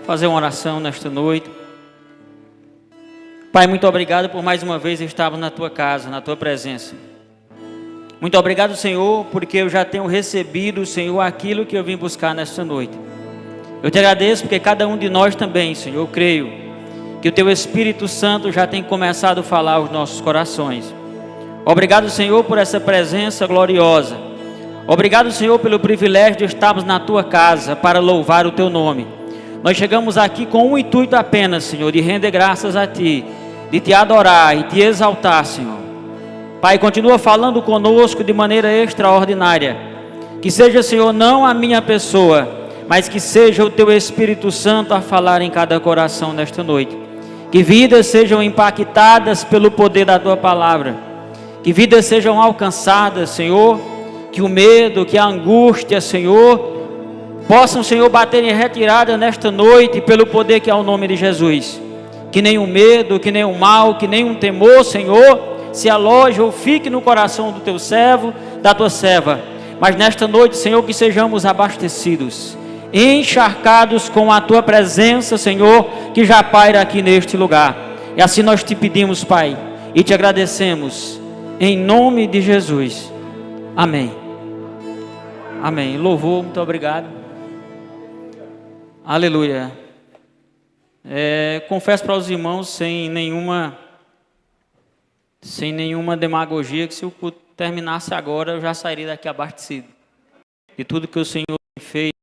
fazer uma oração nesta noite. Pai, muito obrigado por mais uma vez estarmos na Tua casa, na Tua presença. Muito obrigado, Senhor, porque eu já tenho recebido, Senhor, aquilo que eu vim buscar nesta noite. Eu te agradeço porque cada um de nós também, Senhor, eu creio que o Teu Espírito Santo já tem começado a falar aos nossos corações. Obrigado, Senhor, por essa presença gloriosa. Obrigado, Senhor, pelo privilégio de estarmos na Tua casa para louvar o Teu nome. Nós chegamos aqui com um intuito apenas, Senhor, de render graças a Ti, de Te adorar e Te exaltar, Senhor. Pai, continua falando conosco de maneira extraordinária. Que seja, Senhor, não a minha pessoa, mas que seja o Teu Espírito Santo a falar em cada coração nesta noite. Que vidas sejam impactadas pelo poder da Tua palavra. Que vidas sejam alcançadas, Senhor. Que o medo, que a angústia, Senhor, possam, Senhor, bater em retirada nesta noite pelo poder que é o nome de Jesus. Que nenhum medo, que nenhum mal, que nenhum temor, Senhor, se aloje ou fique no coração do Teu servo, da Tua serva. Mas nesta noite, Senhor, que sejamos abastecidos, encharcados com a Tua presença, Senhor, que já paira aqui neste lugar. E assim nós te pedimos, Pai, e te agradecemos, em nome de Jesus. Amém. Amém. Louvor, muito obrigado. Aleluia. Confesso para os irmãos, sem nenhuma demagogia, que se o culto terminasse agora, eu já sairia daqui abastecido. De tudo que o Senhor tem feito,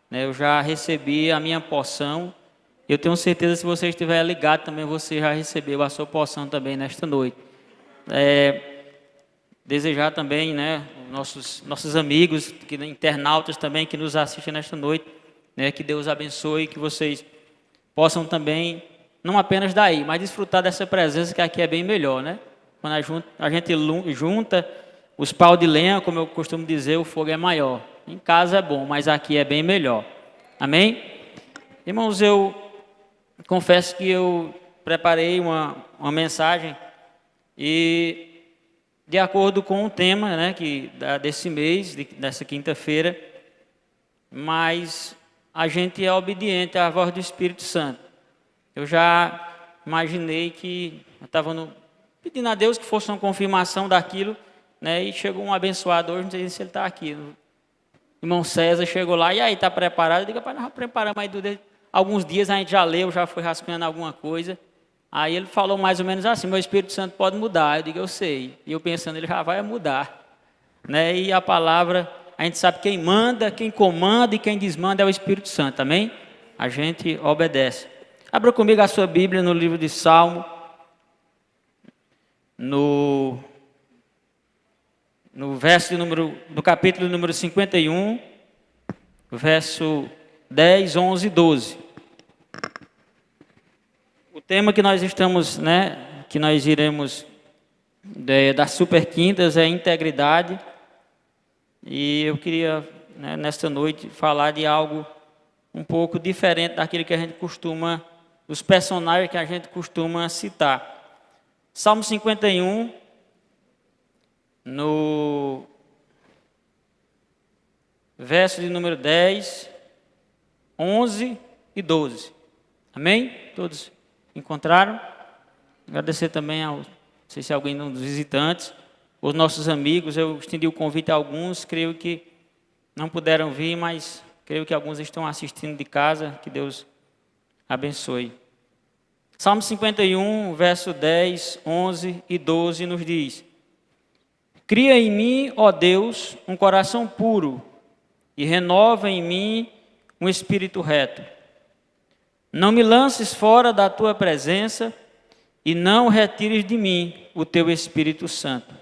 né, eu já recebi a minha porção. Eu tenho certeza, se você estiver ligado também, você já recebeu a sua porção também nesta noite. Desejar também, né, nossos amigos, internautas também que nos assistem nesta noite, né, que Deus abençoe, que vocês possam também, não apenas daí, mas desfrutar dessa presença que aqui é bem melhor, né? Quando a gente junta os pau de lenha, como eu costumo dizer, o fogo é maior. Em casa é bom, mas aqui é bem melhor. Amém? Irmãos, eu confesso que eu preparei uma mensagem e de acordo com o tema, né, desse mês, dessa quinta-feira, mas a gente é obediente à voz do Espírito Santo. Eu já imaginei que eu estava pedindo a Deus que fosse uma confirmação daquilo, né, e chegou um abençoador, não sei se ele está aqui. O irmão César chegou lá, e aí, está preparado? Eu digo, rapaz, nós preparamos aí alguns dias, a gente já leu, já foi rascunhando alguma coisa. Aí ele falou mais ou menos assim, meu Espírito Santo pode mudar. Eu digo, eu sei. E eu pensando, ele já vai mudar. Né? E a palavra, a gente sabe quem manda, quem comanda e quem desmanda é o Espírito Santo, amém? A gente obedece. Abra comigo a sua Bíblia no livro de Salmo, no capítulo número 51, verso 10, 11 e 12. O tema que nós estamos, né, que nós iremos das super quintas é integridade. E eu queria, né, nesta noite, falar de algo um pouco diferente daquilo que a gente costuma, dos personagens que a gente costuma citar. Salmo 51, no verso de número 10, 11 e 12. Amém? Todos encontraram? Agradecer também não sei se alguém dos visitantes, os nossos amigos. Eu estendi o convite a alguns, creio que não puderam vir, mas creio que alguns estão assistindo de casa. Que Deus abençoe. Salmo 51, verso 10, 11 e 12 nos diz: Cria em mim, ó Deus, um coração puro, e renova em mim um espírito reto. Não me lances fora da Tua presença, e não retires de mim o Teu Espírito Santo.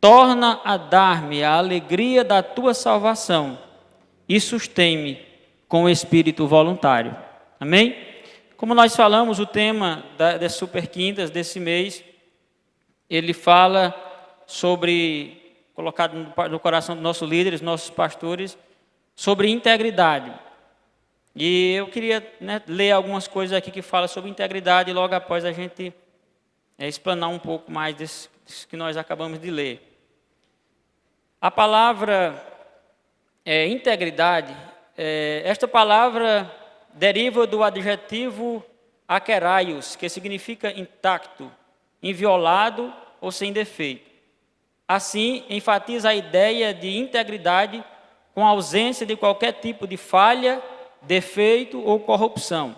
Torna a dar-me a alegria da Tua salvação, e sustém-me com o espírito voluntário. Amém? Como nós falamos, o tema das super quintas desse mês, ele fala sobre, colocado no coração dos nossos líderes, nossos pastores, sobre integridade. E eu queria, né, ler algumas coisas aqui que falam sobre integridade, e logo após a gente explanar um pouco mais desse que nós acabamos de ler. A palavra integridade, esta palavra deriva do adjetivo akeraios, que significa intacto, inviolado ou sem defeito. Assim, enfatiza a ideia de integridade com ausência de qualquer tipo de falha, defeito ou corrupção.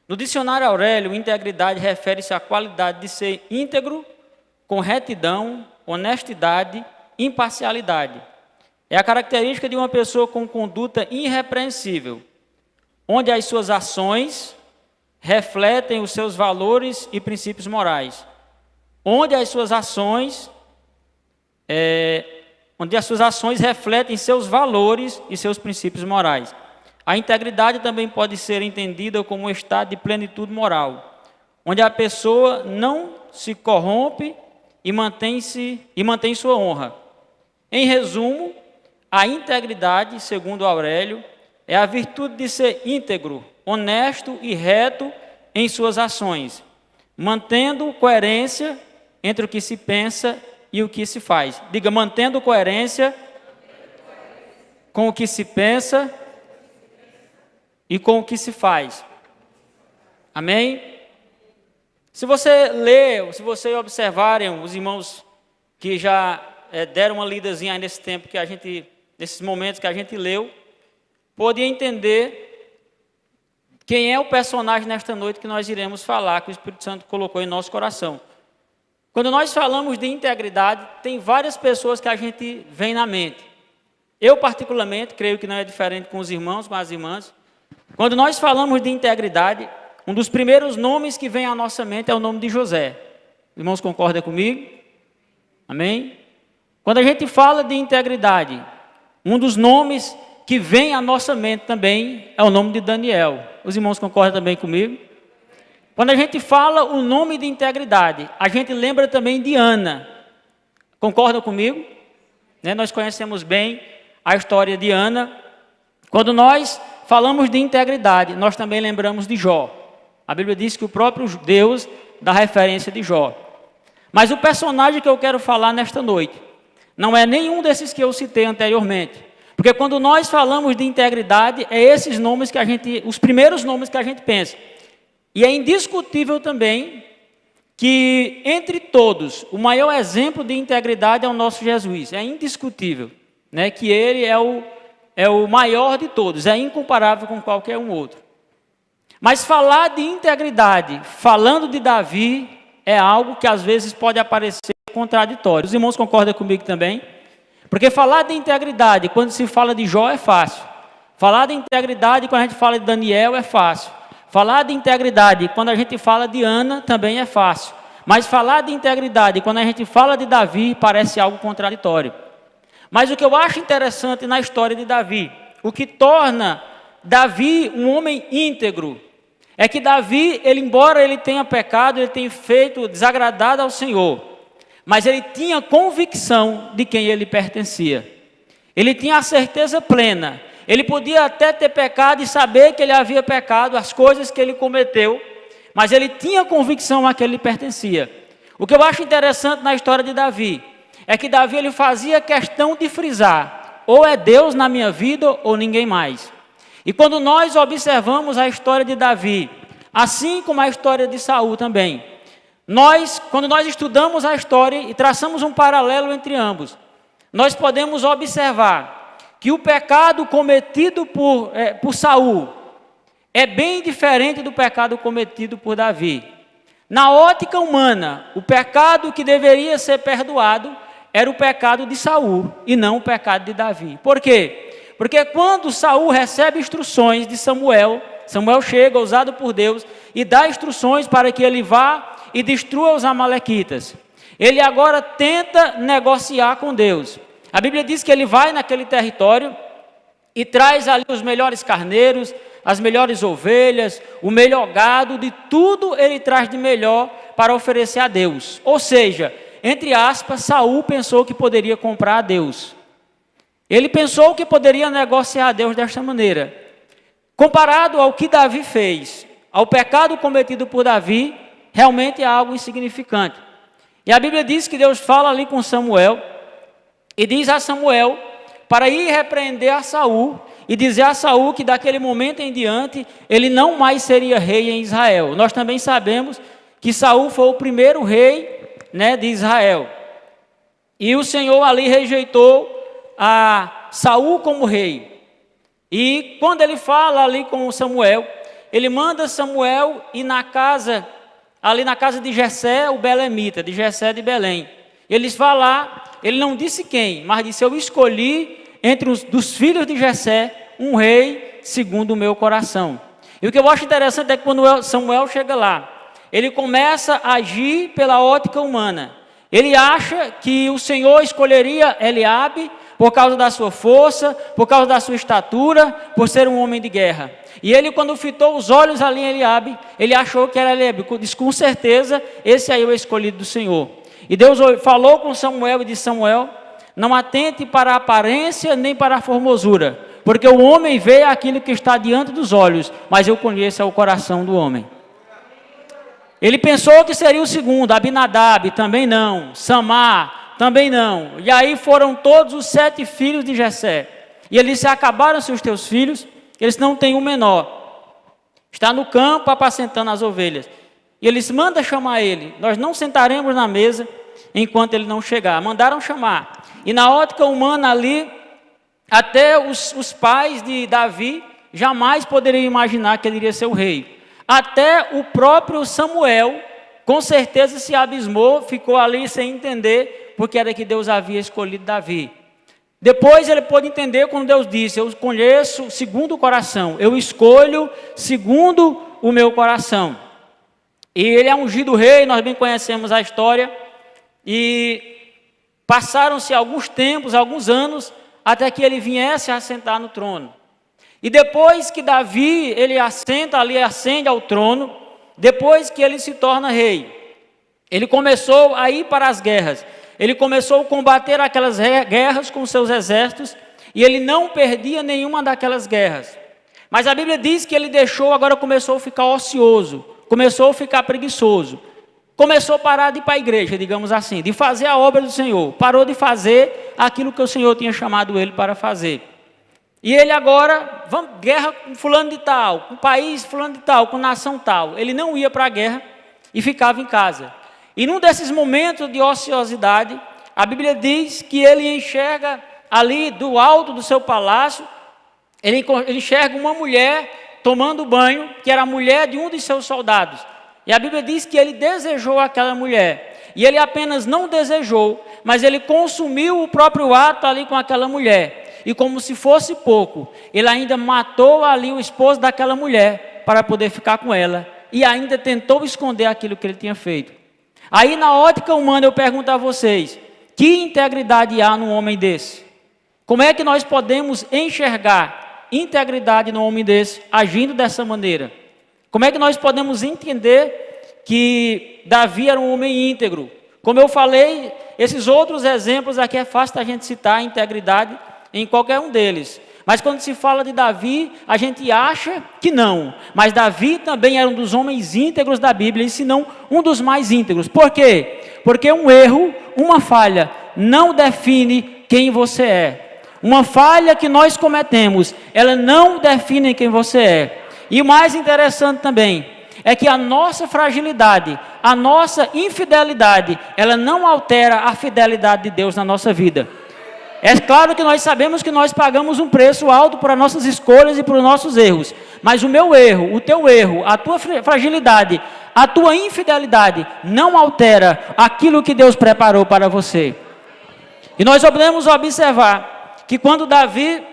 No dicionário Aurélio, integridade refere-se à qualidade de ser íntegro, com retidão, honestidade, imparcialidade. É a característica de uma pessoa com conduta irrepreensível, onde as suas ações refletem os seus valores e princípios morais. Onde as suas ações refletem seus valores e seus princípios morais. A integridade também pode ser entendida como um estado de plenitude moral, onde a pessoa não se corrompe e mantém sua honra. Em resumo, a integridade, segundo Aurélio, é a virtude de ser íntegro, honesto e reto em suas ações, mantendo coerência entre o que se pensa e o que se faz. Diga, mantendo coerência com o que se pensa e com o que se faz. Amém? Se você ler, se vocês observarem, os irmãos que já deram uma lidazinha aí nesse tempo que a gente, nesses momentos que a gente leu, podia entender quem é o personagem nesta noite que nós iremos falar, que o Espírito Santo colocou em nosso coração. Quando nós falamos de integridade, tem várias pessoas que a gente vem na mente. Eu, particularmente, creio que não é diferente com os irmãos, com as irmãs. Quando nós falamos de integridade, um dos primeiros nomes que vem à nossa mente é o nome de José. Os irmãos concordam comigo? Amém? Quando a gente fala de integridade, um dos nomes que vem à nossa mente também é o nome de Daniel. Os irmãos concordam também comigo? Quando a gente fala o nome de integridade, a gente lembra também de Ana. Concordam comigo? Nós conhecemos bem a história de Ana. Quando nós falamos de integridade, nós também lembramos de Jó. A Bíblia diz que o próprio Deus dá referência de Jó. Mas o personagem que eu quero falar nesta noite não é nenhum desses que eu citei anteriormente. Porque quando nós falamos de integridade, é esses nomes que os primeiros nomes que a gente pensa. E é indiscutível também que, entre todos, o maior exemplo de integridade é o nosso Jesus. É indiscutível, que ele é o maior de todos, é incomparável com qualquer um outro. Mas falar de integridade, falando de Davi, é algo que às vezes pode parecer contraditório. Os irmãos concordam comigo também? Porque falar de integridade, quando se fala de Jó, é fácil. Falar de integridade, quando a gente fala de Daniel, é fácil. Falar de integridade, quando a gente fala de Ana, também é fácil. Mas falar de integridade, quando a gente fala de Davi, parece algo contraditório. Mas o que eu acho interessante na história de Davi, o que torna Davi um homem íntegro, é que Davi, embora ele tenha pecado, ele tenha feito desagradado ao Senhor, mas ele tinha convicção de quem ele pertencia. Ele tinha a certeza plena. Ele podia até ter pecado e saber que ele havia pecado, as coisas que ele cometeu, mas ele tinha convicção a que ele pertencia. O que eu acho interessante na história de Davi é que Davi ele fazia questão de frisar: ou é Deus na minha vida ou ninguém mais. E quando nós observamos a história de Davi, assim como a história de Saul também, quando nós estudamos a história e traçamos um paralelo entre ambos, nós podemos observar que o pecado cometido por Saul é bem diferente do pecado cometido por Davi. Na ótica humana, o pecado que deveria ser perdoado era o pecado de Saul e não o pecado de Davi. Por quê? Porque quando Saul recebe instruções de Samuel chega, usado por Deus, e dá instruções para que ele vá e destrua os amalequitas. Ele agora tenta negociar com Deus. A Bíblia diz que ele vai naquele território e traz ali os melhores carneiros, as melhores ovelhas, o melhor gado, de tudo ele traz de melhor para oferecer a Deus. Ou seja, entre aspas, Saul pensou que poderia comprar a Deus. Ele pensou que poderia negociar a Deus desta maneira. Comparado ao que Davi fez, ao pecado cometido por Davi, realmente é algo insignificante. E a Bíblia diz que Deus fala ali com Samuel, e diz a Samuel para ir repreender a Saul e dizer a Saul que daquele momento em diante ele não mais seria rei em Israel. Nós também sabemos que Saul foi o primeiro rei, né, de Israel. E o Senhor ali rejeitou a Saul como rei. E quando ele fala ali com Samuel, ele manda Samuel ir ali na casa de Jessé, o belemita, de Jessé de Belém. Eles vão lá, ele não disse quem, mas disse: eu escolhi entre dos filhos de Jessé um rei segundo o meu coração. E o que eu acho interessante é que quando Samuel chega lá, ele começa a agir pela ótica humana. Ele acha que o Senhor escolheria Eliabe por causa da sua força, por causa da sua estatura, por ser um homem de guerra. E ele, quando fitou os olhos ali em Eliabe, ele achou que era Eliabe. Disse: com certeza, esse aí é o escolhido do Senhor. E Deus falou com Samuel e disse: Samuel, não atente para a aparência nem para a formosura, porque o homem vê aquilo que está diante dos olhos, mas eu conheço o coração do homem. Ele pensou que seria o segundo, Abinadab, também não, Samar, também não. E aí foram todos os 7 filhos de Jessé. E ele disse: acabaram-se os teus filhos, eles não têm um menor, está no campo apacentando as ovelhas. E eles: manda chamar ele, nós não sentaremos na mesa enquanto ele não chegar. Mandaram chamar. E na ótica humana ali, até os pais de Davi jamais poderiam imaginar que ele iria ser o rei. Até o próprio Samuel, com certeza, se abismou, ficou ali sem entender, porque era que Deus havia escolhido Davi. Depois ele pôde entender quando Deus disse: eu conheço segundo o coração, eu escolho segundo o meu coração. E ele é ungido rei, nós bem conhecemos a história, e passaram-se alguns tempos, alguns anos, até que ele viesse a assentar no trono. E depois que Davi, ele assenta ali, ascende ao trono, depois que ele se torna rei, ele começou a ir para as guerras, ele começou a combater aquelas guerras com seus exércitos, e ele não perdia nenhuma daquelas guerras. Mas a Bíblia diz que ele agora começou a ficar ocioso, começou a ficar preguiçoso, começou a parar de ir para a igreja, digamos assim, de fazer a obra do Senhor, parou de fazer aquilo que o Senhor tinha chamado ele para fazer. E ele agora, guerra com fulano de tal, com país fulano de tal, com nação tal. Ele não ia para a guerra e ficava em casa. E num desses momentos de ociosidade, a Bíblia diz que ele enxerga ali do alto do seu palácio, ele enxerga uma mulher tomando banho, que era a mulher de um de seus soldados. E a Bíblia diz que ele desejou aquela mulher. E ele apenas não desejou, mas ele consumiu o próprio ato ali com aquela mulher. E como se fosse pouco, ele ainda matou ali o esposo daquela mulher para poder ficar com ela. E ainda tentou esconder aquilo que ele tinha feito. Aí na ótica humana eu pergunto a vocês: que integridade há num homem desse? Como é que nós podemos enxergar integridade num homem desse, agindo dessa maneira? Como é que nós podemos entender que Davi era um homem íntegro? Como eu falei, esses outros exemplos aqui é fácil da gente citar a integridade em qualquer um deles. Mas quando se fala de Davi, a gente acha que não. Mas Davi também era um dos homens íntegros da Bíblia, e se não, um dos mais íntegros. Por quê? Porque um erro, uma falha, não define quem você é. Uma falha que nós cometemos, ela não define quem você é. E o mais interessante também é que a nossa fragilidade, a nossa infidelidade, ela não altera a fidelidade de Deus na nossa vida. É claro que nós sabemos que nós pagamos um preço alto por nossas escolhas e por nossos erros. Mas o meu erro, o teu erro, a tua fragilidade, a tua infidelidade não altera aquilo que Deus preparou para você. E nós podemos observar que quando Davi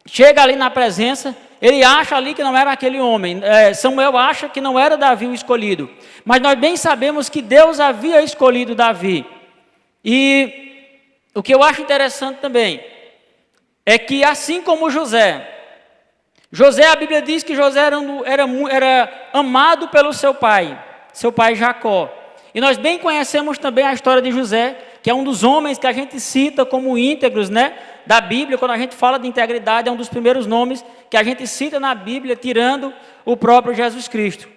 chega ali na presença, ele acha ali que não era aquele homem. Samuel acha que não era Davi o escolhido. Mas nós bem sabemos que Deus havia escolhido Davi. E o que eu acho interessante também é que, assim como José, a Bíblia diz que José era amado pelo seu pai Jacó. E nós bem conhecemos também a história de José, que é um dos homens que a gente cita como íntegros, né, da Bíblia. Quando a gente fala de integridade, é um dos primeiros nomes que a gente cita na Bíblia, tirando o próprio Jesus Cristo.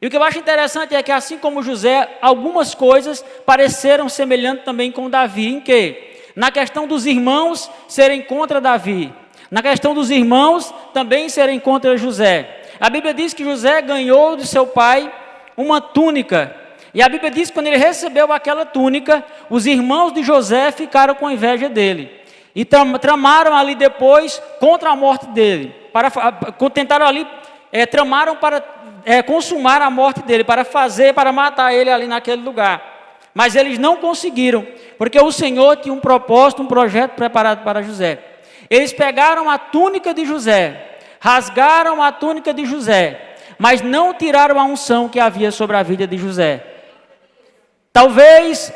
E o que eu acho interessante é que, assim como José, algumas coisas pareceram semelhantes também com Davi, em que? Na questão dos irmãos serem contra Davi, Na questão dos irmãos, também serem contra José. A Bíblia diz que José ganhou de seu pai uma túnica. E a Bíblia diz que quando ele recebeu aquela túnica, os irmãos de José ficaram com inveja dele. E tramaram ali depois contra a morte dele. Tentaram ali, tramaram para consumar a morte dele, para matar ele ali naquele lugar. Mas eles não conseguiram, porque o Senhor tinha um propósito, um projeto preparado para José. Eles pegaram a túnica de José, rasgaram a túnica de José, mas não tiraram a unção que havia sobre a vida de José. Talvez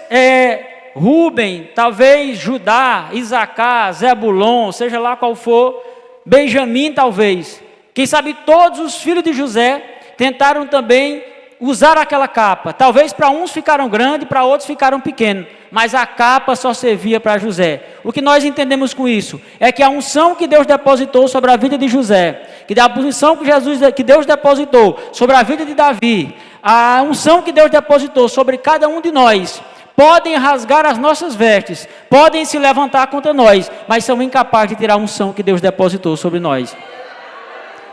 Rúben, talvez Judá, Isacar, Zebulon, seja lá qual for, Benjamim talvez. Quem sabe todos os filhos de José tentaram também usar aquela capa. Talvez para uns ficaram grandes, para outros ficaram pequenos. Mas a capa só servia para José. O que nós entendemos com isso? É que a unção que Deus depositou sobre a vida de José, que a unção que Deus depositou sobre a vida de Davi, a unção que Deus depositou sobre cada um de nós, podem rasgar as nossas vestes, podem se levantar contra nós, mas são incapazes de tirar a unção que Deus depositou sobre nós.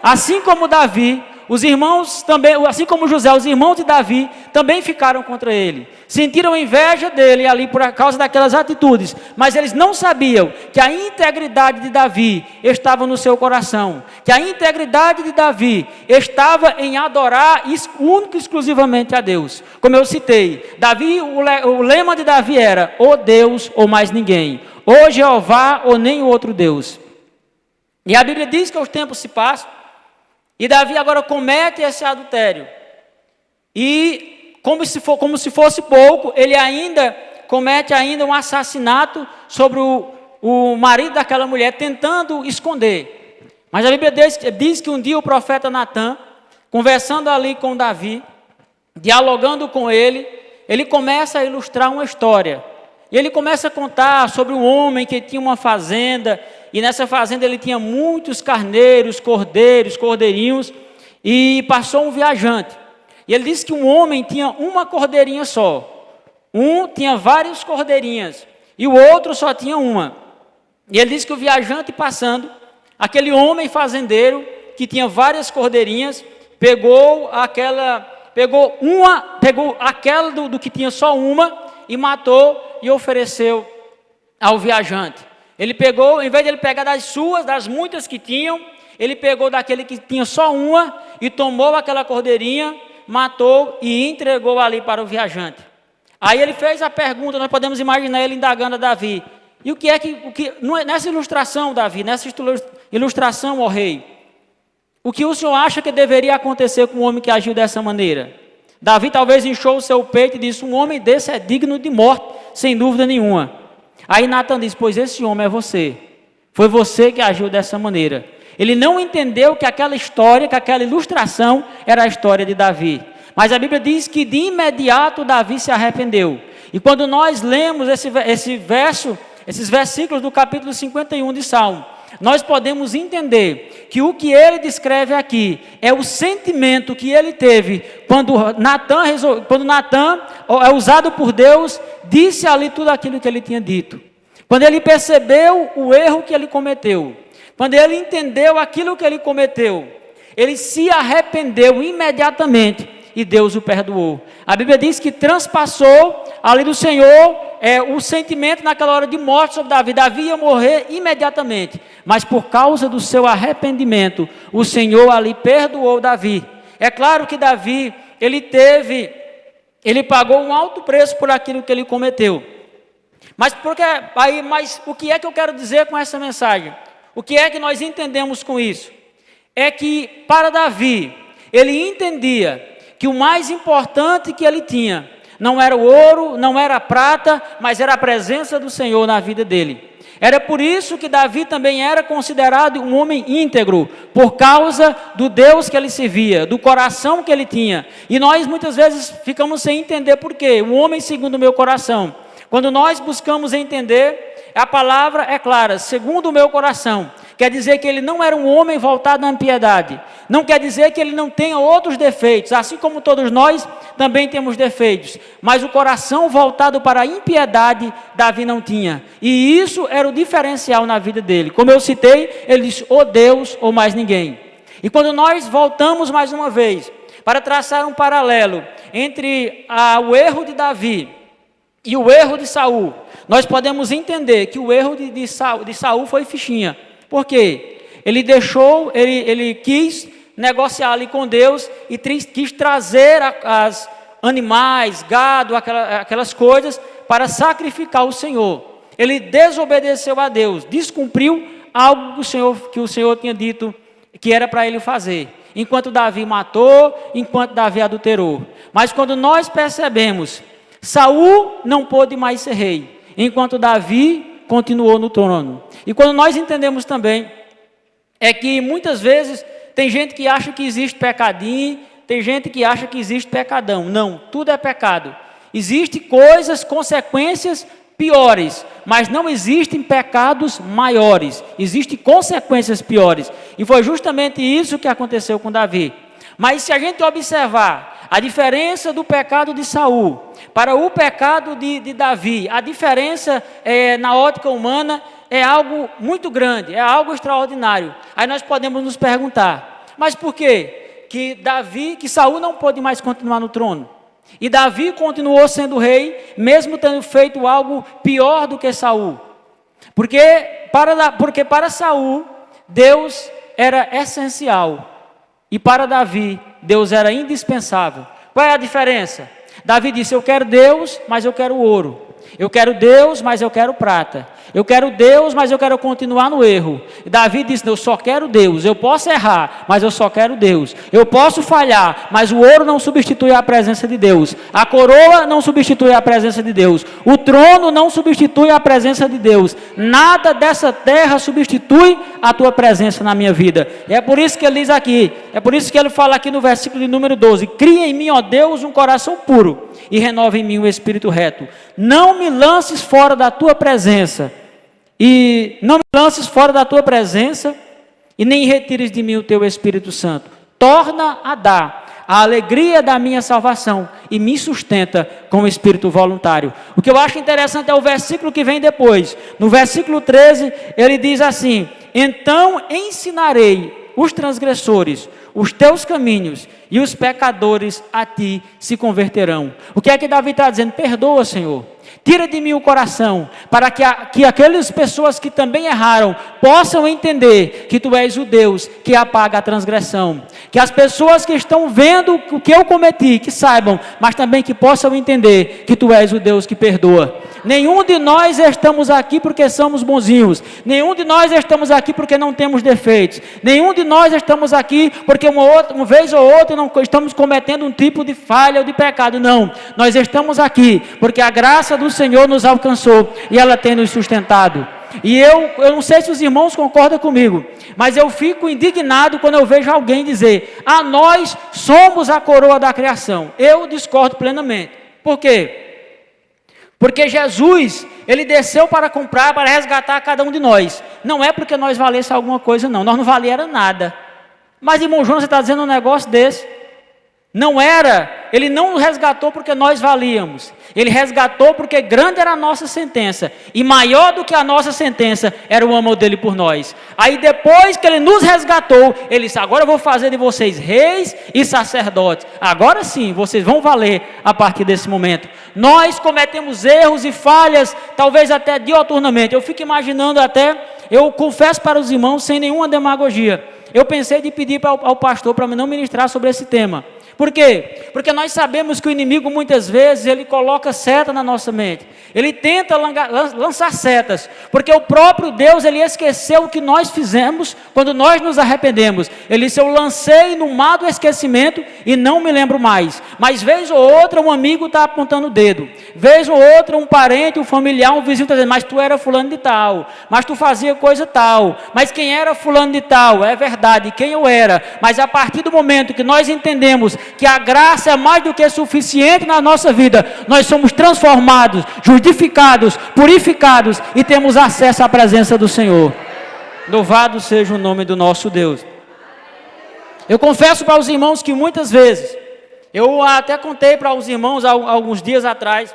Assim como Davi, os irmãos também, assim como José, os irmãos de Davi também ficaram contra ele. Sentiram inveja dele ali por causa daquelas atitudes, mas eles não sabiam que a integridade de Davi estava no seu coração, que a integridade de Davi estava em adorar único e exclusivamente a Deus. Como eu citei, Davi, o lema de Davi era: ou Deus ou mais ninguém, ou Jeová ou nem outro Deus. E a Bíblia diz que os tempos se passam, e Davi agora comete esse adultério. E como se fosse pouco, ele ainda comete um assassinato sobre o marido daquela mulher, tentando esconder. Mas a Bíblia diz que um dia o profeta Natã, conversando ali com Davi, dialogando com ele começa a ilustrar uma história. E ele começa a contar sobre um homem que tinha uma fazenda, e nessa fazenda ele tinha muitos carneiros, cordeirinhos, e passou um viajante. E ele disse que um homem tinha uma cordeirinha só. Um tinha várias cordeirinhas, e o outro só tinha uma. E ele disse que o viajante passando, aquele homem fazendeiro, que tinha várias cordeirinhas, pegou aquela do que tinha só uma, e matou e ofereceu ao viajante. Ele pegou, em vez de ele pegar das muitas que tinham, ele pegou daquele que tinha só uma e tomou aquela cordeirinha, matou e entregou ali para o viajante. Aí ele fez a pergunta, nós podemos imaginar ele indagando a Davi: e nessa ilustração, Davi, nessa ilustração, ó rei, o que o senhor acha que deveria acontecer com um homem que agiu dessa maneira? Davi talvez inchou o seu peito e disse: um homem desse é digno de morte, sem dúvida nenhuma. Aí Natã disse: pois esse homem é você. Foi você que agiu dessa maneira. Ele não entendeu que aquela história, que aquela ilustração era a história de Davi. Mas a Bíblia diz que de imediato Davi se arrependeu. E quando nós lemos esses versículos do capítulo 51 de Salmo, nós podemos entender que o que ele descreve aqui é o sentimento que ele teve quando Natã, usado por Deus, disse ali tudo aquilo que ele tinha dito. Quando ele percebeu o erro que ele cometeu, quando ele entendeu aquilo que ele cometeu, ele se arrependeu imediatamente e Deus o perdoou. A Bíblia diz que transpassou ali do Senhor o sentimento naquela hora de morte sobre Davi. Davi ia morrer imediatamente, mas por causa do seu arrependimento, o Senhor ali perdoou Davi. É claro que Davi, ele pagou um alto preço por aquilo que ele cometeu. Mas o que é que eu quero dizer com essa mensagem? O que é que nós entendemos com isso? É que para Davi, ele entendia que o mais importante que ele tinha não era o ouro, não era a prata, mas era a presença do Senhor na vida dele. Era por isso que Davi também era considerado um homem íntegro, por causa do Deus que ele servia, do coração que ele tinha. E nós muitas vezes ficamos sem entender por quê. Um homem segundo o meu coração. Quando nós buscamos entender, a palavra é clara: segundo o meu coração, quer dizer que ele não era um homem voltado à impiedade, não quer dizer que ele não tenha outros defeitos, assim como todos nós também temos defeitos, mas o coração voltado para a impiedade, Davi não tinha, e isso era o diferencial na vida dele. Como eu citei, ele disse, ou Deus ou mais ninguém. E quando nós voltamos mais uma vez, para traçar um paralelo entre o erro de Davi e o erro de Saul, nós podemos entender que o erro de Saul foi fichinha. Por quê? Ele quis negociar ali com Deus e quis trazer as animais, gado, aquelas coisas para sacrificar o Senhor. Ele desobedeceu a Deus, descumpriu algo que o Senhor tinha dito que era para ele fazer. Enquanto Davi matou, enquanto Davi adulterou. Mas quando nós percebemos, Saul não pôde mais ser rei, enquanto Davi continuou no trono. E quando nós entendemos também, é que muitas vezes tem gente que acha que existe pecadinho, tem gente que acha que existe pecadão. Não, tudo é pecado. Existem coisas, consequências piores, mas não existem pecados maiores, existem consequências piores, e foi justamente isso que aconteceu com Davi. Mas se a gente observar a diferença do pecado de Saul para o pecado de Davi, a diferença na ótica humana é algo muito grande, é algo extraordinário. Aí nós podemos nos perguntar, mas por quê? Que Saul não pôde mais continuar no trono? E Davi continuou sendo rei, mesmo tendo feito algo pior do que Saul. Porque para Saul, Deus era essencial. E para Davi, Deus era indispensável. Qual é a diferença? Davi disse, eu quero Deus, mas eu quero ouro. Eu quero Deus, mas eu quero prata. Eu quero Deus, mas eu quero continuar no erro. E Davi disse, eu só quero Deus. Eu posso errar, mas eu só quero Deus. Eu posso falhar, mas o ouro não substitui a presença de Deus. A coroa não substitui a presença de Deus. O trono não substitui a presença de Deus. Nada dessa terra substitui a tua presença na minha vida. E é por isso que ele diz aqui, é por isso que ele fala aqui no versículo de número 12, cria em mim, ó Deus, um coração puro e renova em mim um espírito reto. Não me lances fora da tua presença, e não me lances fora da tua presença, e nem retires de mim o teu Espírito Santo. Torna a dar a alegria da minha salvação, e me sustenta com o espírito voluntário. O que eu acho interessante é o versículo que vem depois. No versículo 13, ele diz assim, então ensinarei os transgressores os teus caminhos, e os pecadores a ti se converterão. O que é que Davi está dizendo? Perdoa, Senhor. Tira de mim o coração, para que aquelas pessoas que também erraram, possam entender que tu és o Deus que apaga a transgressão. Que as pessoas que estão vendo o que eu cometi, que saibam, mas também que possam entender que tu és o Deus que perdoa. Nenhum de nós estamos aqui porque somos bonzinhos. Nenhum de nós estamos aqui porque não temos defeitos. Nenhum de nós estamos aqui porque uma vez ou outra não estamos cometendo um tipo de falha ou de pecado. Não, nós estamos aqui porque a graça do Senhor nos alcançou e ela tem nos sustentado. E eu não sei se os irmãos concordam comigo, mas eu fico indignado quando eu vejo alguém dizer, nós somos a coroa da criação. Eu discordo plenamente. Por quê? Porque Jesus, ele desceu para comprar, para resgatar cada um de nós. Não é porque nós valesse alguma coisa, não. Nós não valia nada. Mas, irmão João, você está dizendo um negócio desse? Não era, ele não resgatou porque nós valíamos. Ele resgatou porque grande era a nossa sentença. E maior do que a nossa sentença era o amor dele por nós. Aí depois que ele nos resgatou, ele disse, agora eu vou fazer de vocês reis e sacerdotes. Agora sim, vocês vão valer a partir desse momento. Nós cometemos erros e falhas, talvez até dioturnamente. Eu fico imaginando até, eu confesso para os irmãos, sem nenhuma demagogia, eu pensei de pedir ao pastor para não ministrar sobre esse tema. Por quê? Porque nós sabemos que o inimigo muitas vezes ele coloca seta na nossa mente. Ele tenta lançar setas, porque o próprio Deus ele esqueceu o que nós fizemos quando nós nos arrependemos. Ele disse, eu lancei no mar do esquecimento e não me lembro mais. Mas vez ou outra um amigo está apontando o dedo. Vez ou outra um parente, um familiar, um vizinho está dizendo, mas tu era fulano de tal, mas tu fazia coisa tal. Mas quem era fulano de tal? É verdade, quem eu era. Mas a partir do momento que nós entendemos que a graça é mais do que suficiente na nossa vida, nós somos transformados, justificados, purificados e temos acesso à presença do Senhor. Louvado seja o nome do nosso Deus. Eu confesso para os irmãos que muitas vezes, eu até contei para os irmãos há alguns dias atrás,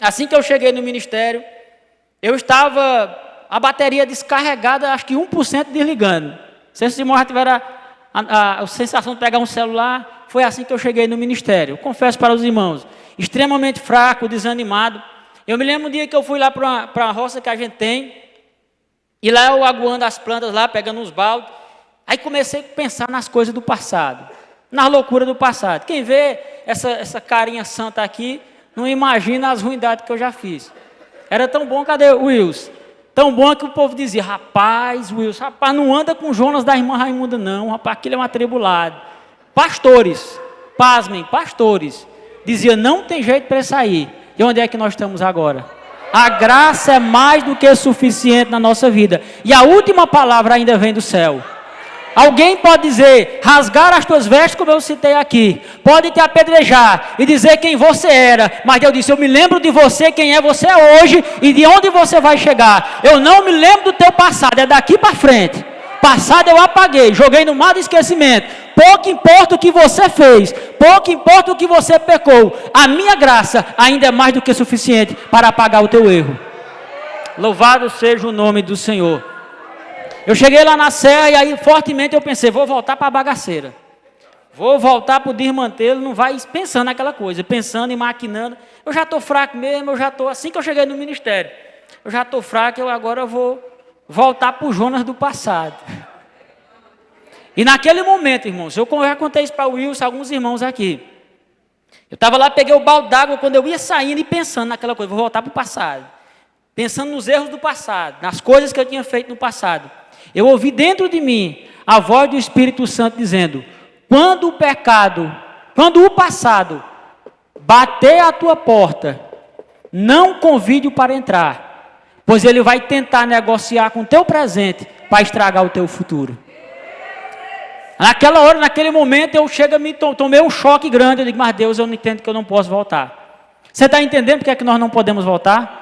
assim que eu cheguei no ministério, eu estava, a bateria descarregada, acho que 1% desligando. Não sei se os irmãos já tiveram a sensação de pegar um celular, foi assim que eu cheguei no ministério. Eu confesso para os irmãos, extremamente fraco, desanimado. Eu me lembro um dia que eu fui lá para a roça que a gente tem, e lá eu aguando as plantas lá, pegando uns baldes. Aí comecei a pensar nas coisas do passado, nas loucuras do passado. Quem vê essa carinha santa aqui, não imagina as ruindades que eu já fiz. Era tão bom, cadê o Wilson? Tão bom que o povo dizia, rapaz, Wilson, rapaz, não anda com Jonas da irmã Raimunda não, rapaz, aquele é um atribulado. Pastores, pasmem, pastores, dizia, não tem jeito para sair. E onde é que nós estamos agora? A graça é mais do que suficiente na nossa vida. E a última palavra ainda vem do céu. Alguém pode dizer, rasgar as tuas vestes, como eu citei aqui. Pode te apedrejar e dizer quem você era. Mas Deus disse, eu me lembro de você, quem é você hoje e de onde você vai chegar. Eu não me lembro do teu passado, é daqui para frente. Passado eu apaguei, joguei no mar do esquecimento. Pouco importa o que você fez, pouco importa o que você pecou. A minha graça ainda é mais do que suficiente para apagar o teu erro. Louvado seja o nome do Senhor. Eu cheguei lá na serra e aí fortemente eu pensei, vou voltar para a bagaceira. Vou voltar para o desmantelo, não vai pensando naquela coisa, pensando e maquinando. Eu já estou fraco mesmo, eu já estou, assim que eu cheguei no ministério, eu já estou fraco, agora eu vou voltar para o Jonas do passado. E naquele momento, irmãos, eu já contei isso para o Wilson, alguns irmãos aqui. Eu estava lá, peguei o balde d'água, quando eu ia saindo e pensando naquela coisa, vou voltar para o passado. Pensando nos erros do passado, nas coisas que eu tinha feito no passado. Eu ouvi dentro de mim a voz do Espírito Santo dizendo, quando o passado bater à tua porta, não convide-o para entrar, pois ele vai tentar negociar com o teu presente para estragar o teu futuro. Naquela hora, naquele momento, tomei um choque grande. Eu digo, mas Deus, eu não entendo que eu não posso voltar. Você está entendendo porque é que nós não podemos voltar?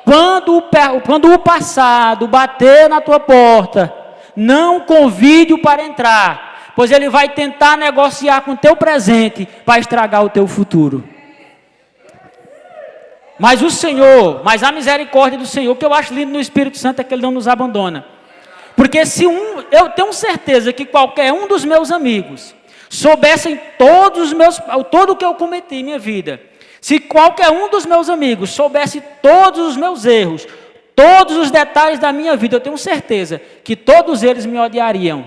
Quando o passado bater na tua porta, não convide-o para entrar, pois ele vai tentar negociar com o teu presente para estragar o teu futuro. Mas a misericórdia do Senhor, que eu acho lindo no Espírito Santo, é que Ele não nos abandona. Porque eu tenho certeza que qualquer um dos meus amigos soubessem todo o que eu cometi em minha vida, se qualquer um dos meus amigos soubesse todos os meus erros, todos os detalhes da minha vida, eu tenho certeza que todos eles me odiariam.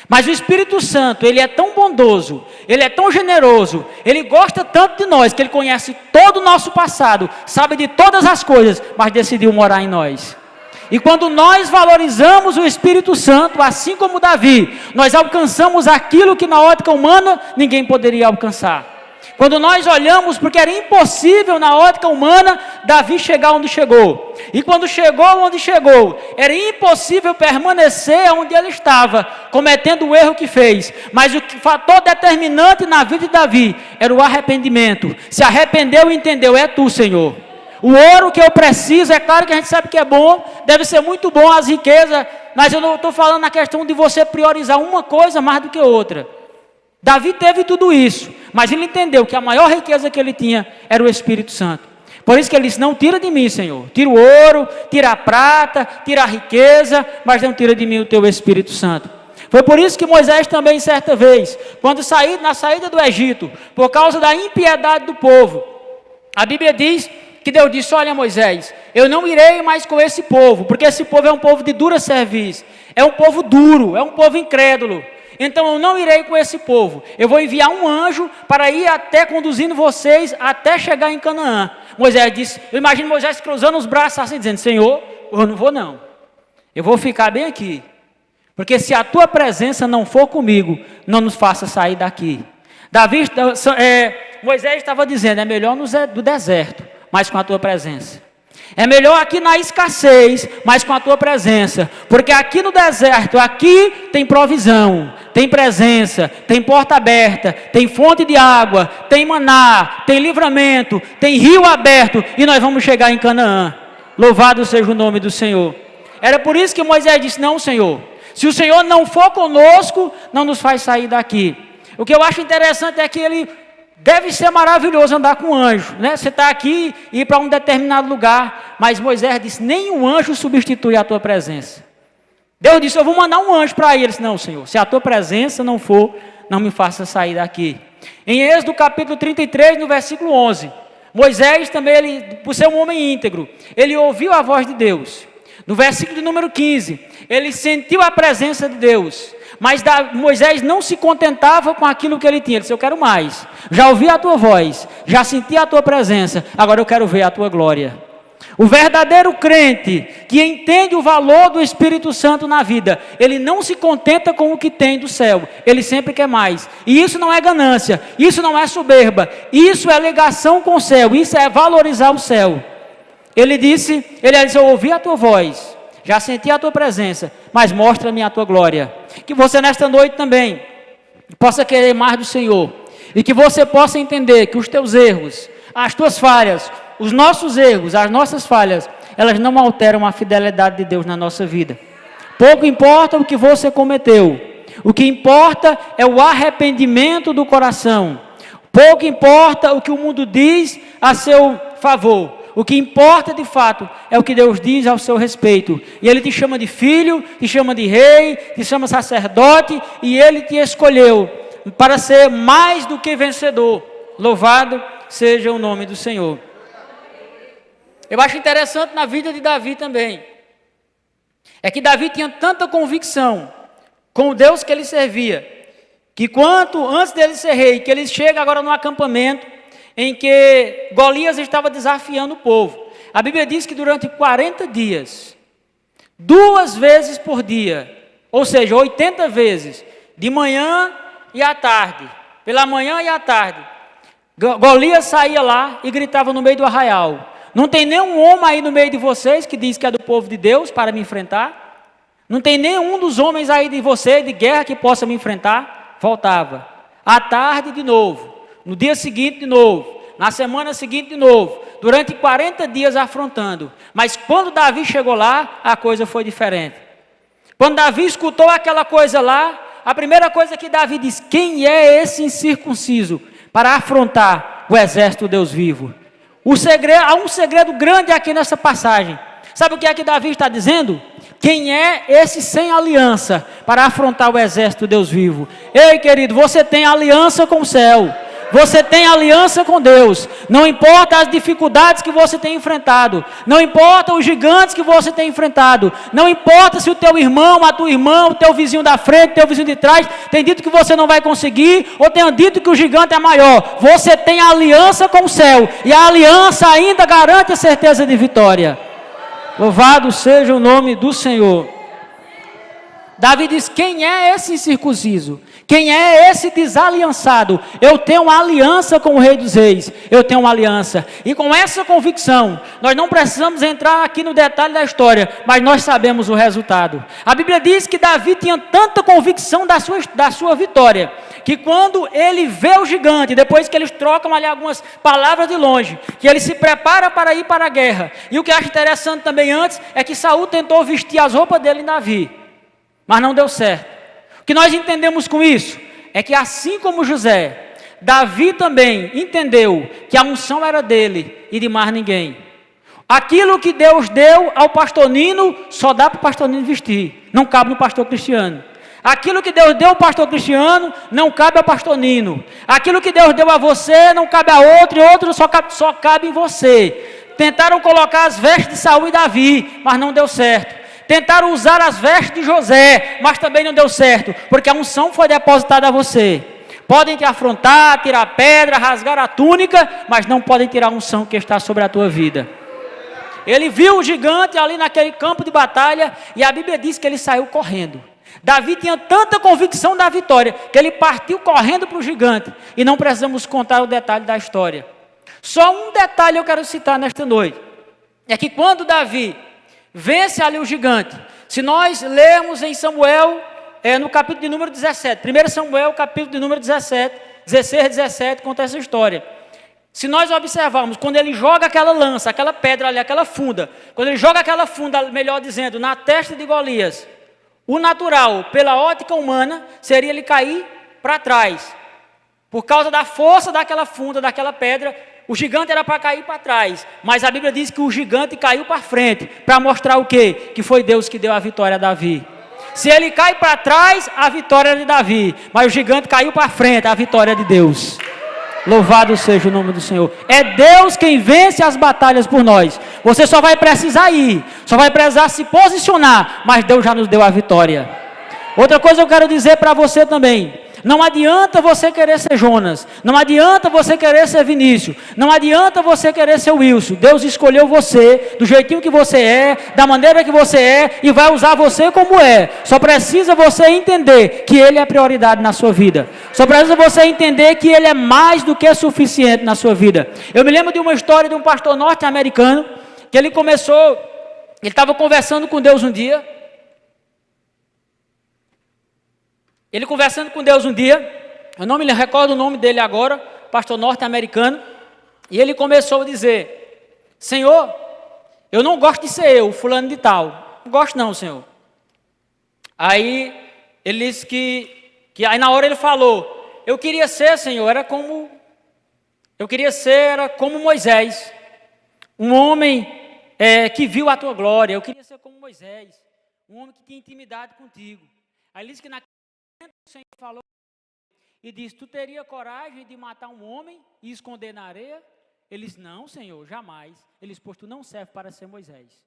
Mas o Espírito Santo, Ele é tão bondoso, Ele é tão generoso, Ele gosta tanto de nós, que Ele conhece todo o nosso passado, sabe de todas as coisas, mas decidiu morar em nós. E quando nós valorizamos o Espírito Santo, assim como Davi, nós alcançamos aquilo que na ótica humana ninguém poderia alcançar. Quando nós olhamos, porque era impossível na ótica humana Davi chegar onde chegou. E quando chegou onde chegou, era impossível permanecer onde ele estava, cometendo o erro que fez. Mas o fator determinante na vida de Davi era o arrependimento. Se arrependeu e entendeu, é tu, Senhor. O ouro que eu preciso, é claro que a gente sabe que é bom, deve ser muito bom as riquezas, mas eu não estou falando na questão de você priorizar uma coisa mais do que outra. Davi teve tudo isso, mas ele entendeu que a maior riqueza que ele tinha era o Espírito Santo. Por isso que ele disse, não tira de mim, Senhor. Tira o ouro, tira a prata, tira a riqueza, mas não tira de mim o teu Espírito Santo. Foi por isso que Moisés também, certa vez, quando na saída do Egito, por causa da impiedade do povo, a Bíblia diz que Deus disse, olha Moisés, eu não irei mais com esse povo, porque esse povo é um povo de dura cerviz, é um povo duro, é um povo incrédulo. Então eu não irei com esse povo, eu vou enviar um anjo para ir até conduzindo vocês até chegar em Canaã. Moisés disse, eu imagino Moisés cruzando os braços assim, dizendo, Senhor, eu não vou não, eu vou ficar bem aqui, porque se a tua presença não for comigo, não nos faça sair daqui. Moisés estava dizendo, é melhor no deserto, mas com a tua presença. É melhor aqui na escassez, mas com a tua presença. Porque aqui no deserto, aqui tem provisão, tem presença, tem porta aberta, tem fonte de água, tem maná, tem livramento, tem rio aberto, e nós vamos chegar em Canaã. Louvado seja o nome do Senhor. Era por isso que Moisés disse: não, Senhor, se o Senhor não for conosco, não nos faz sair daqui. O que eu acho interessante é que ele deve ser maravilhoso andar com um anjo, né? Você está aqui e ir para um determinado lugar, mas Moisés disse: nenhum anjo substitui a tua presença. Deus disse: eu vou mandar um anjo para ele. Ele disse: não, Senhor, se a tua presença não for, não me faça sair daqui. Em Êxodo capítulo 33, no versículo 11, Moisés também, ele, por ser um homem íntegro, ele ouviu a voz de Deus. No versículo de número 15, ele sentiu a presença de Deus, mas Moisés não se contentava com aquilo que ele tinha. Ele disse: eu quero mais, já ouvi a tua voz, já senti a tua presença, agora eu quero ver a tua glória. O verdadeiro crente que entende o valor do Espírito Santo na vida, ele não se contenta com o que tem do céu, ele sempre quer mais. E isso não é ganância, isso não é soberba, isso é ligação com o céu, isso é valorizar o céu. Ele disse: eu ouvi a tua voz, já senti a tua presença, mas mostra-me a tua glória. Que você nesta noite também possa querer mais do Senhor, e que você possa entender que os teus erros, as tuas falhas, os nossos erros, as nossas falhas, elas não alteram a fidelidade de Deus na nossa vida. Pouco importa o que você cometeu, o que importa é o arrependimento do coração. Pouco importa o que o mundo diz a seu favor. O que importa de fato é o que Deus diz ao seu respeito. E Ele te chama de filho, te chama de rei, te chama sacerdote, e Ele te escolheu para ser mais do que vencedor. Louvado seja o nome do Senhor. Eu acho interessante na vida de Davi também, é que Davi tinha tanta convicção com o Deus que ele servia, que antes dele ser rei, que ele chega agora no acampamento, em que Golias estava desafiando o povo. A Bíblia diz que durante 40 dias, 2 vezes por dia, ou seja, 80 vezes, de manhã e à tarde, pela manhã e à tarde, Golias saía lá e gritava no meio do arraial: não tem nenhum homem aí no meio de vocês que diz que é do povo de Deus para me enfrentar? Não tem nenhum dos homens aí de vocês de guerra que possa me enfrentar? Voltava. À tarde de novo. No dia seguinte de novo. Na semana seguinte de novo. Durante 40 dias afrontando. Mas quando Davi chegou lá, a coisa foi diferente. Quando Davi escutou aquela coisa lá, a primeira coisa que Davi disse: quem é esse incircunciso para afrontar o exército do Deus vivo? Há um segredo grande aqui nessa passagem. Sabe o que é que Davi está dizendo? Quem é esse sem aliança para afrontar o exército do Deus vivo? Ei, querido, você tem aliança com o céu. Você tem aliança com Deus. Não importa as dificuldades que você tem enfrentado. Não importa os gigantes que você tem enfrentado. Não importa se o teu irmão, a tua irmã, o teu vizinho da frente, o teu vizinho de trás tem dito que você não vai conseguir, ou tenha dito que o gigante é maior. Você tem aliança com o céu. E a aliança ainda garante a certeza de vitória. Louvado seja o nome do Senhor. Davi diz: quem é esse incircunciso? Quem é esse desaliançado? Eu tenho uma aliança com o Rei dos Reis. Eu tenho uma aliança. E com essa convicção, nós não precisamos entrar aqui no detalhe da história, mas nós sabemos o resultado. A Bíblia diz que Davi tinha tanta convicção da sua vitória, que quando ele vê o gigante, depois que eles trocam ali algumas palavras de longe, que ele se prepara para ir para a guerra. E o que eu acho interessante também antes, é que Saul tentou vestir as roupas dele em Davi, mas não deu certo. O que nós entendemos com isso é que, assim como José, Davi também entendeu que a unção era dele e de mais ninguém. Aquilo que Deus deu ao pastor Nino, só dá para o pastor Nino vestir, não cabe no pastor Cristiano. Aquilo que Deus deu ao pastor Cristiano, não cabe ao pastor Nino. Aquilo que Deus deu a você, não cabe a outro, e outro só cabe em você. Tentaram colocar as vestes de Saul e Davi, mas não deu certo. Tentaram usar as vestes de José, mas também não deu certo, porque a unção foi depositada a você. Podem te afrontar, tirar pedra, rasgar a túnica, mas não podem tirar a unção que está sobre a tua vida. Ele viu o gigante ali naquele campo de batalha, e a Bíblia diz que ele saiu correndo. Davi tinha tanta convicção da vitória, que ele partiu correndo para o gigante, e não precisamos contar o detalhe da história. Só um detalhe eu quero citar nesta noite, é que quando Davi vence ali o gigante, se nós lermos em Samuel, no capítulo de número 17, 1 Samuel, capítulo de número 17, 16, 17, conta essa história. Se nós observarmos, quando ele joga aquela lança, aquela pedra ali, aquela funda, quando ele joga aquela funda, melhor dizendo, na testa de Golias, o natural, pela ótica humana, seria ele cair para trás. Por causa da força daquela funda, daquela pedra, o gigante era para cair para trás. Mas a Bíblia diz que o gigante caiu para frente, para mostrar o quê? Que foi Deus que deu a vitória a Davi. Se ele cai para trás, a vitória é de Davi. Mas o gigante caiu para frente, a vitória é de Deus. Louvado seja o nome do Senhor. É Deus quem vence as batalhas por nós. Você só vai precisar ir, só vai precisar se posicionar, mas Deus já nos deu a vitória. Outra coisa eu quero dizer para você também. Não adianta você querer ser Jonas, não adianta você querer ser Vinícius, não adianta você querer ser Wilson. Deus escolheu você do jeitinho que você é, da maneira que você é, e vai usar você como é. Só precisa você entender que Ele é prioridade na sua vida. Só precisa você entender que Ele é mais do que suficiente na sua vida. Eu me lembro de uma história de um pastor norte-americano, que ele estava conversando com Deus um dia. Ele conversando com Deus um dia, eu não me recordo o nome dele agora, pastor norte-americano, e ele começou a dizer: Senhor, eu não gosto de ser eu, fulano de tal, não gosto não, Senhor. Aí ele disse que aí na hora ele falou: eu queria ser, Senhor, era como Moisés, um homem que viu a tua glória. Eu queria ser como Moisés, um homem que tinha intimidade contigo. Aí ele disse que o Senhor falou e disse: tu teria coragem de matar um homem e esconder na areia? Ele disse: não, Senhor, jamais. Ele disse: pois tu não serve para ser Moisés.